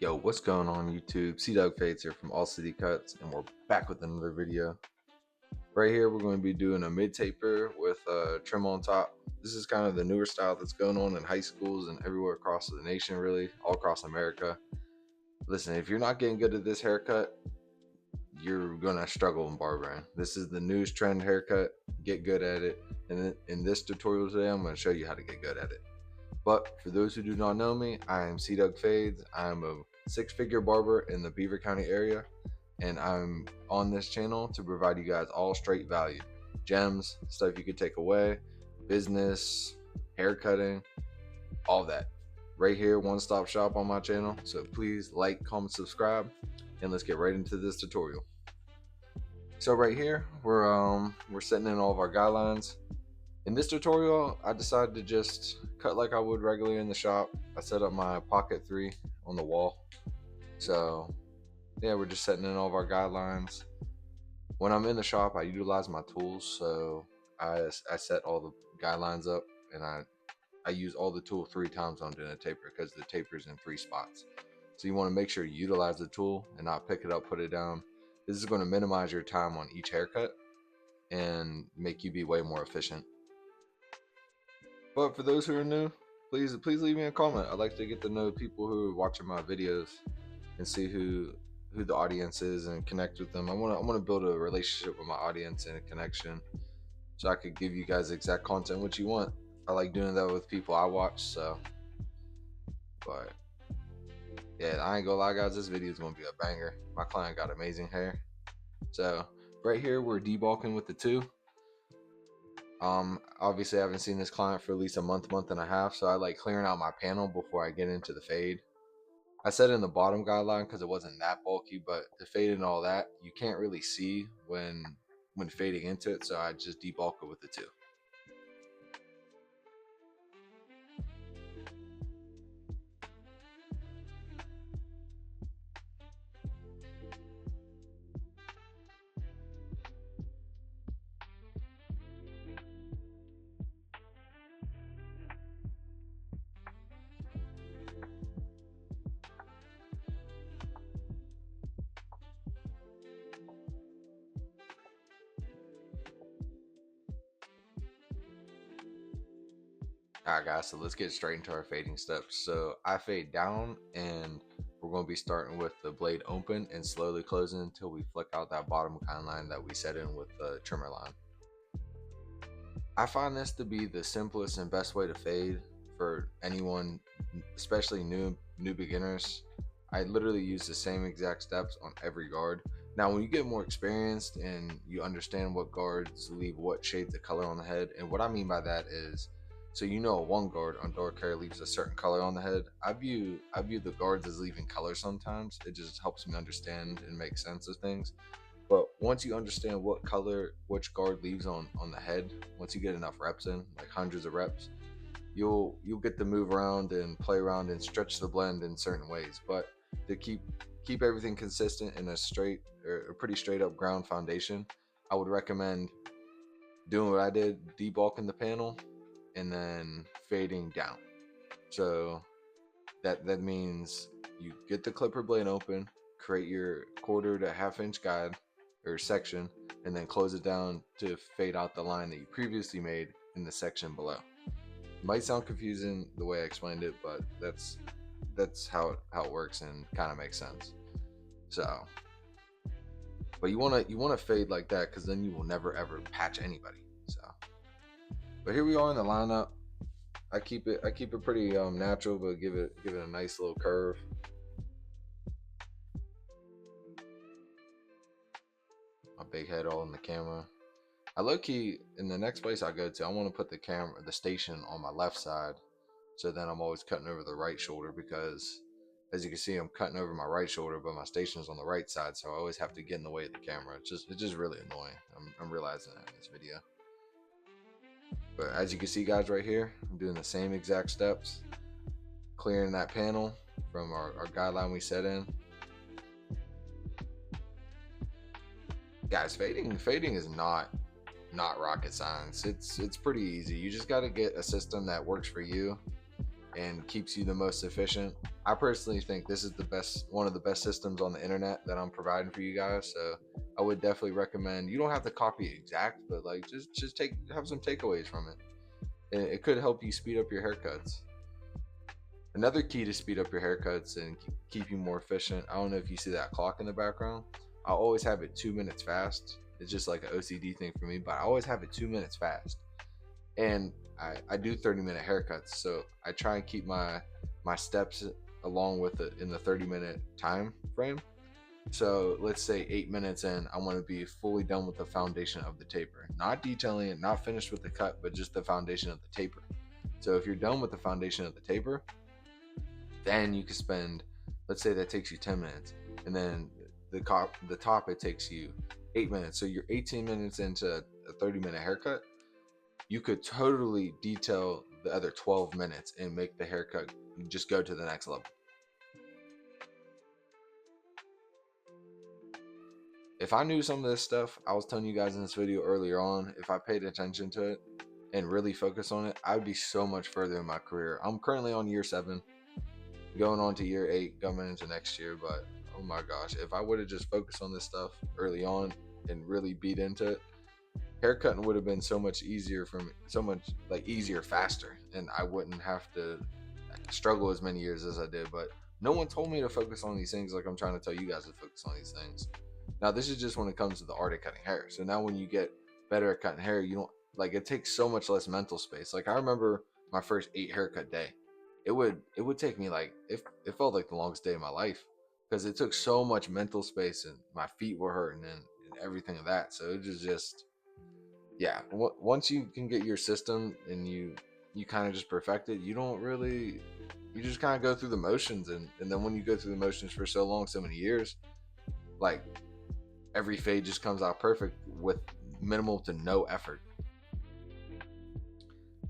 Yo, what's going on YouTube? C-Dog Fades here from All City Cuts, and we're back with another video. Right here, we're going to be doing a mid-taper with a trim on top. This is kind of the newer style that's going on in high schools and everywhere across the nation, really, all across America. Listen, if you're not getting good at this haircut, you're going to struggle in barbering. This is the newest trend haircut. Get good at it. And in this tutorial today, I'm going to show you how to get good at it. But for those who do not know me, I am C-Dog Fades. I am a six-figure barber in the Beaver County area, and I'm on this channel to provide you guys all straight value. Gems, stuff you could take away, business, haircutting, all that. Right here, one-stop shop on my channel. So please like, comment, subscribe, and let's get right into this tutorial. So right here, we're setting in all of our guidelines. In this tutorial, I decided to just cut like I would regularly in the shop. I set up my pocket 3 on the wall. So yeah, we're just setting in all of our guidelines. When I'm in the shop, I utilize my tools. So I set all the guidelines up, and I use all the tool 3 times on doing a taper because the taper's in 3 spots. So you want to make sure you utilize the tool and not pick it up, put it down. This is going to minimize your time on each haircut and make you be way more efficient. But for those who are new, please leave me a comment. I'd like to get to know people who are watching my videos and see who the audience is and connect with them. I want to build a relationship with my audience and a connection, so I could give you guys exact content what you want. I like doing that with people I watch. So, but yeah, I ain't gonna lie, guys. This video is gonna be a banger. My client got amazing hair. So right here, we're debulking with the 2. Obviously I haven't seen this client for at least a month and a half, so I like clearing out my panel before I get into the fade. I said in the bottom guideline because it wasn't that bulky, but the fade and all that, you can't really see when fading into it, so I just debulk it with the 2. Alright guys, so let's get straight into our fading steps. So I fade down, and we're going to be starting with the blade open and slowly closing until we flick out that bottom guideline that we set in with the trimmer line. I find this to be the simplest and best way to fade for anyone, especially new beginners. I literally use the same exact steps on every guard. Now, when you get more experienced and you understand what guards leave what shades of color on the head, and what I mean by that is, so you know, one guard on dark hair leaves a certain color on the head. I view the guards as leaving color sometimes. It just helps me understand and make sense of things. But once you understand what color which guard leaves on the head, once you get enough reps in, like hundreds of reps, you'll get to move around and play around and stretch the blend in certain ways. But to keep everything consistent in a straight or a pretty straight up ground foundation, I would recommend doing what I did, debulking the panel and then fading down. So that means you get the clipper blade open, create your 1/4 to 1/2 inch guide or section, and then close it down to fade out the line that you previously made in the section below. It might sound confusing the way I explained it, but that's how it works and kind of makes sense. So, but you want to fade like that, because then you will never ever patch anybody. So, but here we are in the lineup. I keep it pretty natural, but give it a nice little curve. My big head all in the camera. I low key, in the next place I go to, I want to put the station on my left side, so then I'm always cutting over the right shoulder, because as you can see, I'm cutting over my right shoulder, but my station is on the right side, so I always have to get in the way of the camera. It's just really annoying. I'm realizing that in this video. But as you can see, guys, right here, I'm doing the same exact steps, clearing that panel from our guideline we set in. Guys, fading is not rocket science. It's pretty easy. You just got to get a system that works for you. and keeps you the most efficient. I personally think this is the best, one of the best systems on the internet that I'm providing for you guys. So I would definitely recommend. You don't have to copy exact, but like just take have some takeaways from it. It could help you speed up your haircuts. Another key to speed up your haircuts and keep you more efficient. I don't know if you see that clock in the background. I always have it 2 minutes fast. It's just like an OCD thing for me, but I always have it 2 minutes fast. And I do 30-minute haircuts, so I try and keep my steps along with it in the 30-minute time frame. So let's say 8 minutes in, I want to be fully done with the foundation of the taper, not detailing it, not finished with the cut, but just the foundation of the taper. So if you're done with the foundation of the taper, then you can spend, let's say that takes you 10 minutes, and then the top it takes you 8 minutes. So you're 18 minutes into a 30-minute haircut. You could totally detail the other 12 minutes and make the haircut just go to the next level. If I knew some of this stuff I was telling you guys in this video earlier on, if I paid attention to it and really focused on it, I would be so much further in my career. I'm currently on year 7, going on to year 8, coming into next year. But oh my gosh, if I would have just focused on this stuff early on and really beat into it, haircutting would have been so much easier for me, so much like easier, faster, and I wouldn't have to struggle as many years as I did. But no one told me to focus on these things like I'm trying to tell you guys to focus on these things. Now this is just when it comes to the art of cutting hair. So now when you get better at cutting hair, you don't like, it takes so much less mental space. Like I remember my first 8 haircut day. It would take me like, it felt like the longest day of my life, because it took so much mental space and my feet were hurting and everything of that. So it was just, yeah, once you can get your system and you kind of just perfect it, you don't really, you just kind of go through the motions, and then when you go through the motions for so long, so many years, like every fade just comes out perfect with minimal to no effort.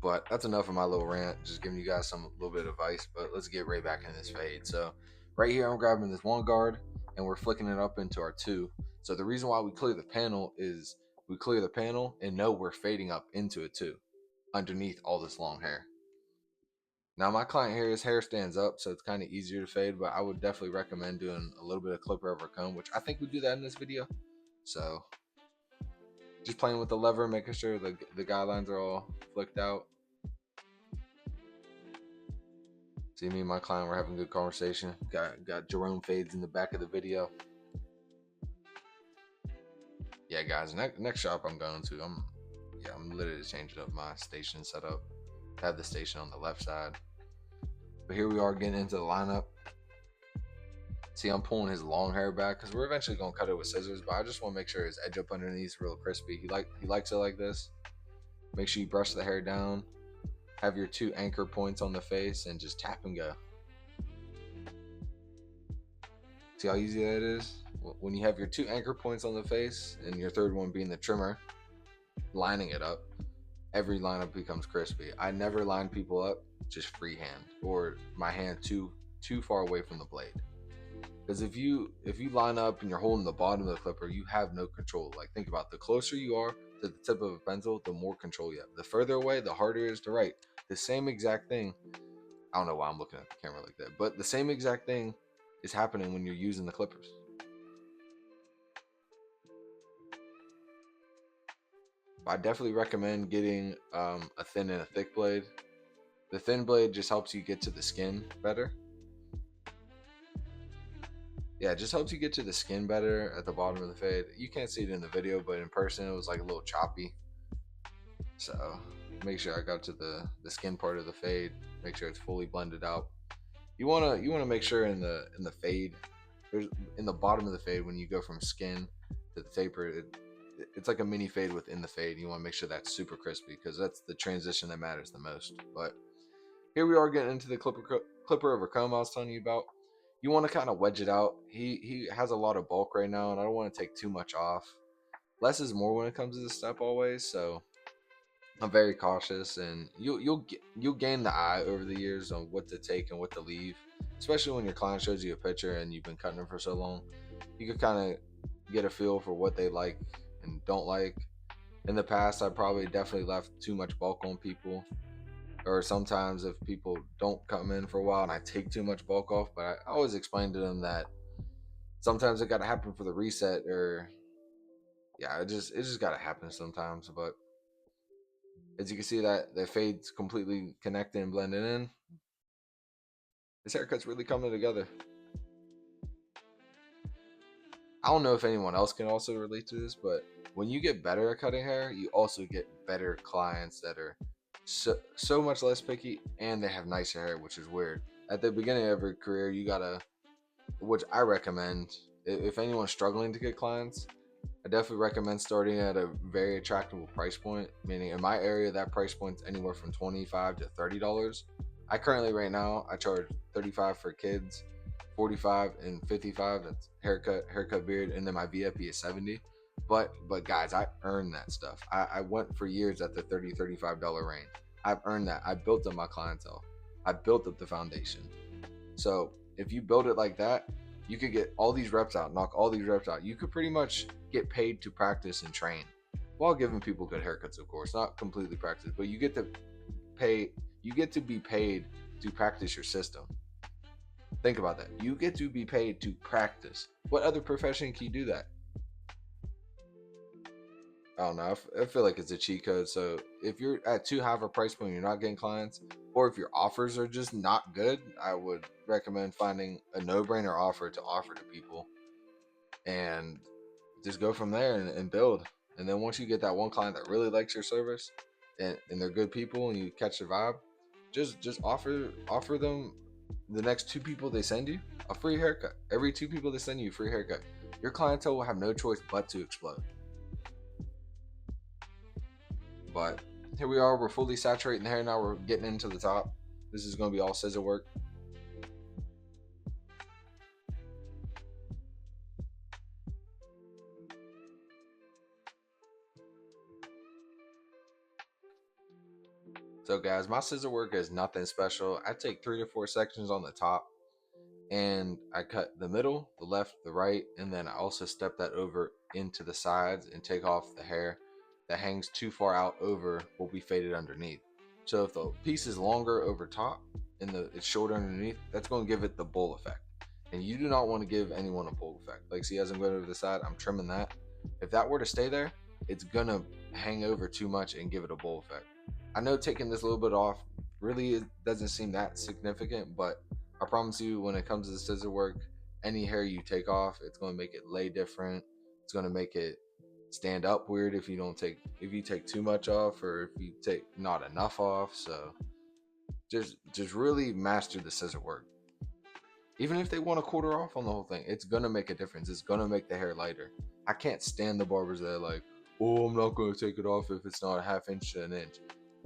But that's enough of my little rant, just giving you guys some little bit of advice. But let's get right back in this fade. So right here I'm grabbing this 1 guard and we're flicking it up into our 2. So the reason why we clear the panel is we clear the panel and know we're fading up into it too, underneath all this long hair. Now my client here, his hair stands up, so it's kind of easier to fade, but I would definitely recommend doing a little bit of clipper over comb, which I think we do that in this video. So just playing with the lever, making sure the guidelines are all flicked out. See, me and my client were having a good conversation. Got Jerome fades in the back of the video. Yeah, guys, next shop I'm going to, I'm literally changing up my station setup. I have the station on the left side. But here we are getting into the lineup. See, I'm pulling his long hair back because we're eventually gonna cut it with scissors, but I just want to make sure his edge up underneath is real crispy. He likes it like this. Make sure you brush the hair down. Have your 2 anchor points on the face and just tap and go. See how easy that is? When you have your 2 anchor points on the face and your third one being the trimmer, lining it up, every lineup becomes crispy. I never line people up just freehand or my hand too far away from the blade. Because if you line up and you're holding the bottom of the clipper, you have no control. Like, think about it. The closer you are to the tip of a pencil, the more control you have. The further away, the harder it is to write. The same exact thing. I don't know why I'm looking at the camera like that, but the same exact thing is happening when you're using the clippers. I definitely recommend getting a thin and a thick blade. The thin blade just helps you get to the skin better. Yeah, it just helps you get to the skin better at the bottom of the fade. You can't see it in the video, but in person it was like a little choppy. So make sure I got to the skin part of the fade. Make sure it's fully blended out. You wanna make sure in the fade, there's in the bottom of the fade when you go from skin to the taper, it's like a mini fade within the fade. You want to make sure that's super crispy because that's the transition that matters the most. But here we are getting into the clipper over comb I was telling you about. You want to kind of wedge it out. He has a lot of bulk right now, and I don't want to take too much off. Less is more when it comes to this step always, so I'm very cautious, and you'll gain the eye over the years on what to take and what to leave. Especially when your client shows you a picture and you've been cutting them for so long, you can kind of get a feel for what they like and don't like. In the past, I probably definitely left too much bulk on people. Or sometimes if people don't come in for a while and I take too much bulk off, but I always explain to them that sometimes it got to happen for the reset, or yeah, it just got to happen sometimes. But as you can see, that the fades completely connecting and blending in. This haircut's really coming together. I don't know if anyone else can also relate to this, but when you get better at cutting hair, you also get better clients that are so much less picky and they have nicer hair, which is weird. At the beginning of every career, you gotta, which I recommend, if anyone's struggling to get clients, I definitely recommend starting at a very attractable price point. Meaning, in my area, that price point's anywhere from $25 to $30. I currently, right now, I charge 35 for kids, 45 and 55. That's haircut, beard, and then my VIP is 70. But guys, I earned that stuff. I went for years at the $30 $35 range. I've earned that. I built up my clientele. I built up the foundation. So if you build it like that, you could get all these reps out, knock all these reps out. You could pretty much get paid to practice and train while giving people good haircuts, of course, not completely practice, but you get to pay, you get to be paid to practice your system. Think about that. You get to be paid to practice. What other profession can you do that? I don't know. I feel like it's a cheat code. So if you're at too high of a price point, you're not getting clients, or if your offers are just not good, I would recommend finding a no-brainer offer to offer to people and just go from there and build. And then once you get that one client that really likes your service and they're good people and you catch the vibe, just offer them the next two people they send you a free haircut. Every two people they send you a free haircut. Your clientele will have no choice but to explode. But here we are, we're fully saturating the hair now, we're getting into the top. This is gonna be all scissor work. So guys, my scissor work is nothing special. I take 3 to 4 sections on the top and I cut the middle, the left, the right, and then I also step that over into the sides and take off the hair that hangs too far out over what we faded underneath. So if the piece is longer over top and it's shorter underneath, that's going to give it the bowl effect. And you do not want to give anyone a bowl effect. Like, see, as I'm going over the side, I'm trimming that. If that were to stay there, it's going to hang over too much and give it a bowl effect. I know taking this little bit off really doesn't seem that significant, but I promise you, when it comes to scissor work, any hair you take off, it's going to make it lay different. It's going to make it stand up weird if you take too much off or if you take not enough off. So just really master the scissor work. Even if they want a quarter off on the whole thing, it's gonna make a difference. It's gonna make the hair lighter. I can't stand the barbers that are like, oh, I'm not gonna take it off if it's not a half inch to an inch.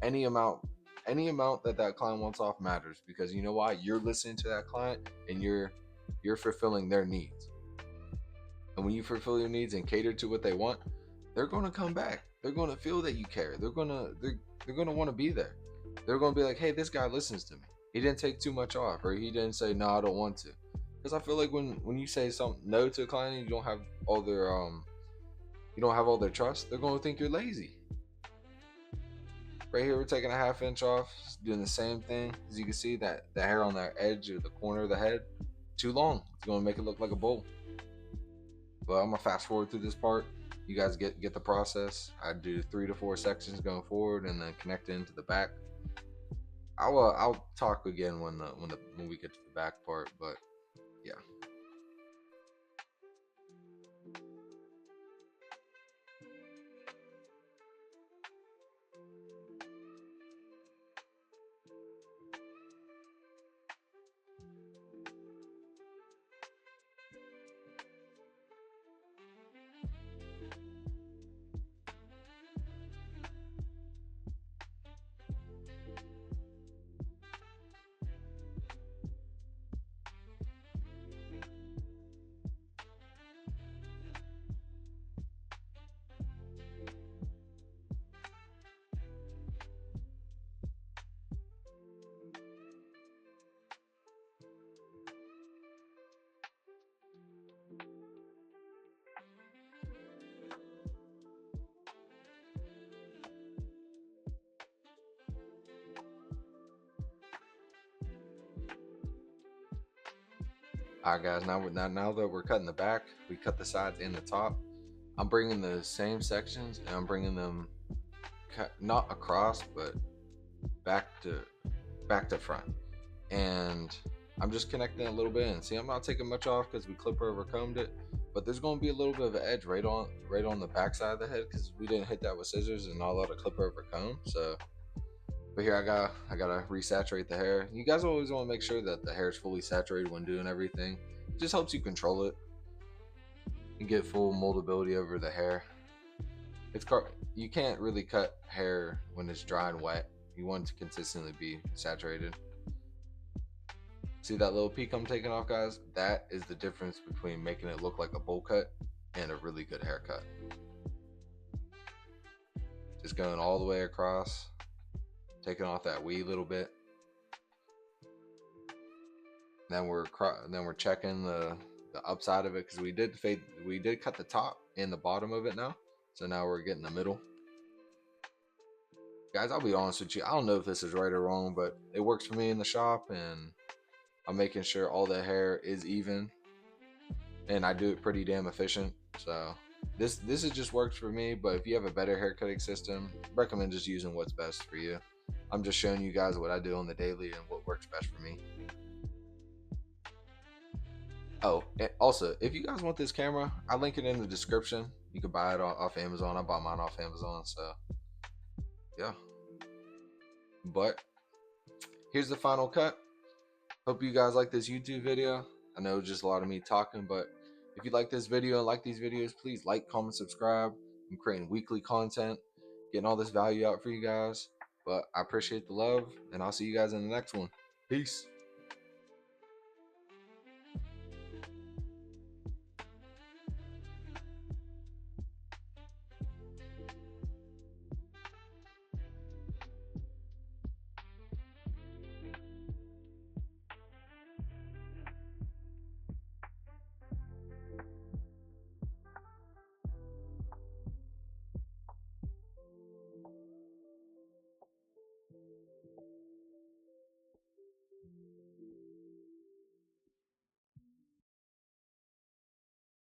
Any amount, any amount that client wants off matters, because you know why? You're listening to that client and you're fulfilling their needs. And when you fulfill your needs and cater to what they want, they're gonna come back. They're gonna feel that you care. They're gonna want to be there. They're gonna be like, hey, this guy listens to me. He didn't take too much off, or he didn't say no, I don't want to. Because I feel like when you say something no to a client, and you don't have all their trust. They're gonna think you're lazy. Right here, we're taking a half inch off, doing the same thing. As you can see, that the hair on the edge or the corner of the head, too long. It's gonna make it look like a bowl. But I'm gonna fast forward through this part. You guys get the process. I do 3 to 4 sections going forward, and then connect it into the back. I'll talk again when we get to the back part. But yeah. All right, guys. Now that we're cutting the back, we cut the sides and the top. I'm bringing the same sections and I'm bringing them not across, but back to front. And I'm just connecting a little bit. And see, I'm not taking much off because we clipper overcombed it. But there's going to be a little bit of an edge right on the back side of the head because we didn't hit that with scissors and not let it clipper overcomb. So, but here I gotta resaturate the hair. You guys always want to make sure that the hair is fully saturated when doing everything. It just helps you control it and get full moldability over the hair. You can't really cut hair when it's dry and wet. You want it to consistently be saturated. See that little peak I'm taking off, guys? That is the difference between making it look like a bowl cut and a really good haircut. Just going all the way across, taking off that wee little bit. Then we're checking the upside of it because we did cut the top and the bottom of it now. So now we're getting the middle. Guys, I'll be honest with you. I don't know if this is right or wrong, but it works for me in the shop, and I'm making sure all the hair is even, and I do it pretty damn efficient. So this is just works for me. But if you have a better haircutting system, recommend just using what's best for you. I'm just showing you guys what I do on the daily and what works best for me. Oh, and also, if you guys want this camera, I link it in the description. You can buy it off Amazon. I bought mine off Amazon, so yeah. But here's the final cut. Hope you guys like this YouTube video. I know it's just a lot of me talking, but if you like this video and like these videos, please like, comment, subscribe. I'm creating weekly content, getting all this value out for you guys. But I appreciate the love, and I'll see you guys in the next one. Peace.